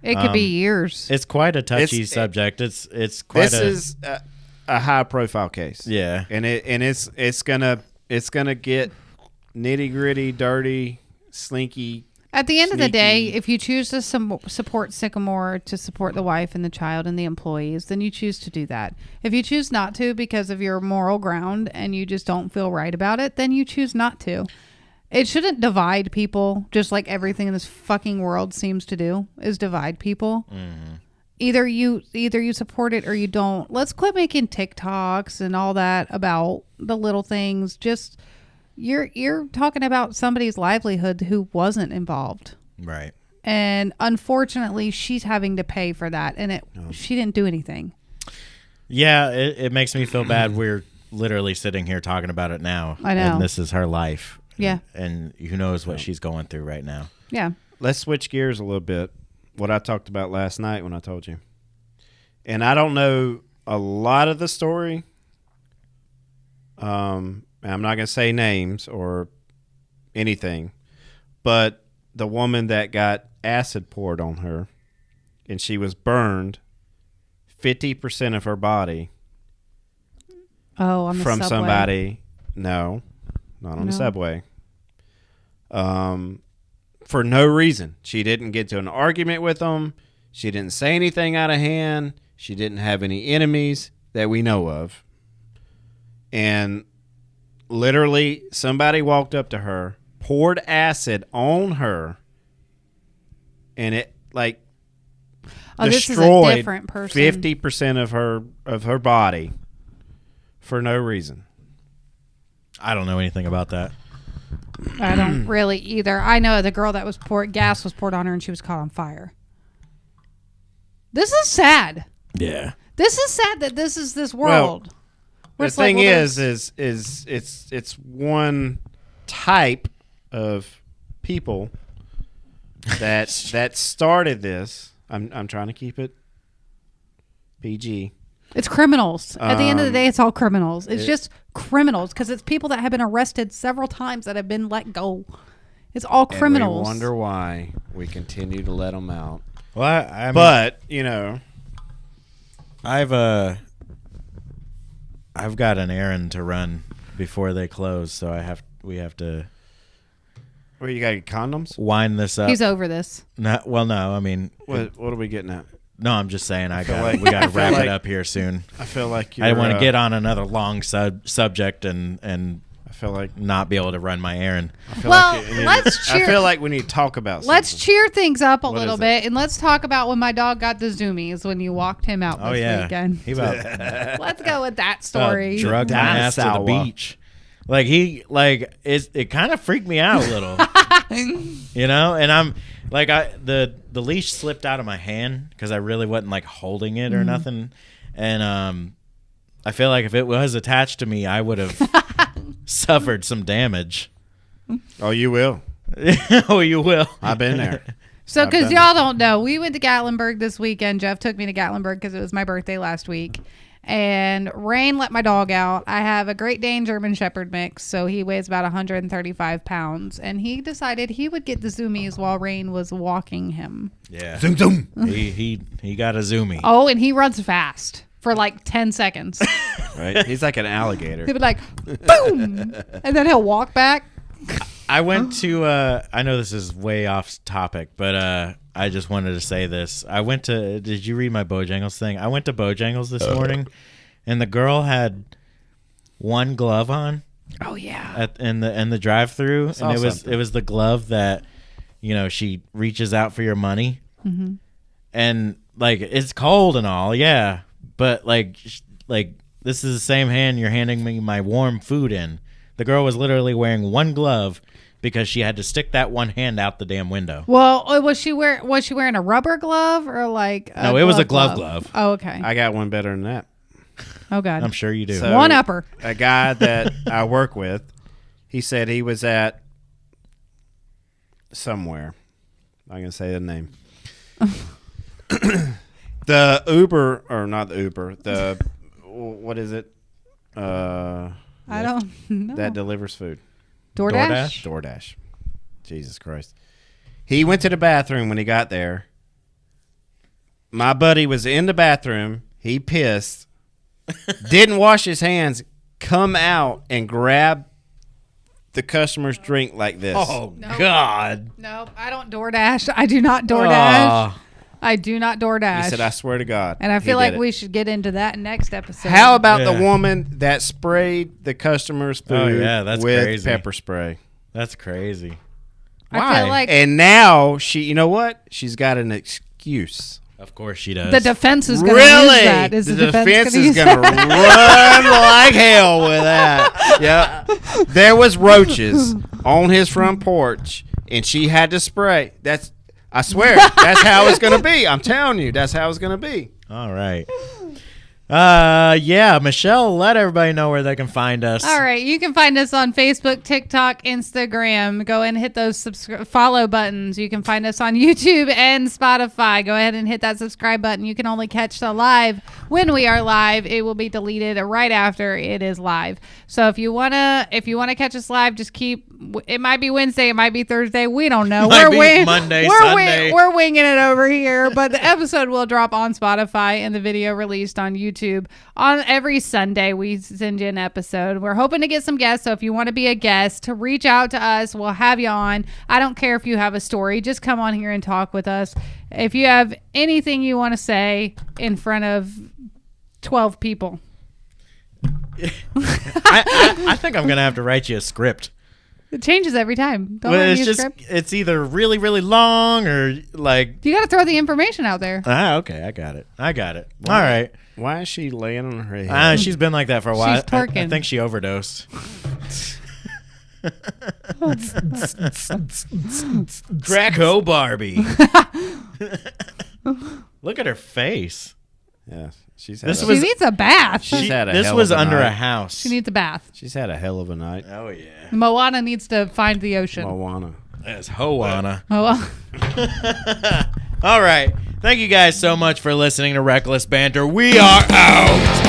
It could be years. It's quite a touchy It's- subject. It's quite This is a high profile case. yeah. And it's gonna get nitty gritty, dirty, slinky. At the end of the day, sneaky. if you choose to support Sycamore to support the wife and the child and the employees, then you choose to do that. If you choose not to because of your moral ground and you just don't feel right about it, then you choose not to. It shouldn't divide people, just like everything in this fucking world seems to do, is divide people. Mm-hmm. Either you support it or you don't. Let's quit making TikToks and all that about the little things. Just you're talking about somebody's livelihood who wasn't involved. Right. And unfortunately, she's having to pay for that, and she didn't do anything. Yeah, it makes me feel bad. We're literally sitting here talking about it now. I know. And this is her life. Yeah. And who knows what she's going through right now. Yeah. Let's switch gears a little bit. What I talked about last night when I told you. And I don't know a lot of the story. I'm not going to say names or anything, but the woman that got acid poured on her and she was burned 50% of her body Oh, on the from subway. somebody. No, not on the No. subway. For no reason. She didn't get to an argument with them. She didn't say anything out of hand. She didn't have any enemies that we know of. And literally, somebody walked up to her, poured acid on her, and it Oh, this is a destroyed different person. 50% of her body for no reason. I don't know anything about that. I don't really either. I know the girl that was gas was poured on her and she was caught on fire. This is sad. Yeah. This is sad that this is this world. Where The it's like, thing well, is there's- it's one type of people that started this. I'm trying to keep it PG. it's criminals. At the end of the day, it's all criminals. It's it- just criminals because it's people that have been arrested several times that have been let go. It's all criminals. And we wonder why we continue to let them out. Well, I mean, But you know, I've got an errand to run before they close, so we have to where you got your condoms? wind this up. He's over this. No, I mean, What are we getting at? no, I'm just saying feel we got to wrap like- it up here soon. I feel like you're, I want to get on another long subject and I feel like not be able to run my errand. Well, you need- let's I cheer. feel like we need to talk about. Let's something. cheer things up a What little is it? bit, and let's talk about when my dog got the zoomies when you walked him out Oh this yeah, weekend. he about Let's go with that story. drugged my ass to the Dinosaur. beach. Like it kind of freaked me out a little, you know. And I'm like, the leash slipped out of my hand because I really wasn't like holding it or nothing. And I feel like if it was attached to me, I would have suffered some damage. Oh, you will. Oh, you will. I've been there. So, I've because done y'all don't know, we went to Gatlinburg this weekend. Jeff took me to Gatlinburg because it was my birthday last week. And Rain let my dog out. I have a Great Dane German Shepherd mix, so he weighs about 135 pounds. And he decided he would get the zoomies while Rain was walking him. Yeah. Zoom, zoom. He got a zoomie. Oh, and he runs fast for like 10 seconds. Right? He's like an alligator. He'll be like, boom! And then he'll walk back. I went to I know this is way off topic, but I just wanted to say this. I went to did you read my Bojangles thing? I went to Bojangles this morning and the girl had one glove on Oh, yeah. in the drive-through, Saw and something. it was the glove that she reaches out for your money. Mm-hmm. And like it's cold and all, yeah, but like this is the same hand you're handing me my warm food in. The girl was literally wearing one glove because she had to stick that one hand out the damn window. Well, was she wearing a rubber glove or like a No, it was a glove. Oh, okay. I got one better than that. Oh, God. I'm sure you do. So- One upper. A guy that I work with, he said he was at somewhere. I'm going to say the name. The Uber, or not the Uber, what is it? I don't know. That delivers food. DoorDash? DoorDash. Jesus Christ. He went to the bathroom when he got there. My buddy was in the bathroom. He pissed. Didn't wash his hands. Come out and grab the customer's drink like this. Oh No. God! Nope, I don't DoorDash. I do not DoorDash. Oh. I do not DoorDash. He said, I swear to God. and I he feel did like it. we should get into that next episode. How about the Yeah. woman that sprayed the customer's food Oh, yeah, that's with crazy. pepper spray? That's crazy. I feel like And now you know what? She's got an excuse. Of course she does. the defense is going to Really? use that. Is the defense defense gonna is use going to that? run like hell with that. Yep. There was roaches on his front porch, and she had to spray. I swear, that's how it's going to be. I'm telling you, that's how it's going to be. All right. Yeah, Michelle, let everybody know where they can find us. All right, you can find us on Facebook, TikTok, Instagram. Go ahead and hit those follow buttons. You can find us on YouTube and Spotify. Go ahead and hit that subscribe button. You can only catch the live when we are live. It will be deleted right after it is live. So if you wanna catch us live, just keep. It might be Wednesday, it might be Thursday. We don't know. Might be Monday, Sunday. We're winging it over here, but the episode will drop on Spotify and the video released on YouTube. On every Sunday, we send you an episode. We're hoping to get some guests, so if you want to be a guest, reach out to us. We'll have you on. I don't care if you have a story. Just come on here and talk with us. If you have anything you want to say in front of 12 people. I think I'm going to have to write you a script. It changes every time. Don't Well, write it's me a just script. it's either really, really long or like. You got to throw the information out there. Okay, I got it. All right. Why is she laying on her head? She's been like that for a while. She's twerking. I think she overdosed. Draco Barbie. Look at her face. Yeah, she's This had She a, needs a bath. She's had a This hell was of a under night. a house. She needs a bath. She's had a hell of a night. Oh yeah. Moana needs to find the ocean. Moana. That's Hoana. Oh, well. All right. Thank you guys so much for listening to Reckless Banter. We are out.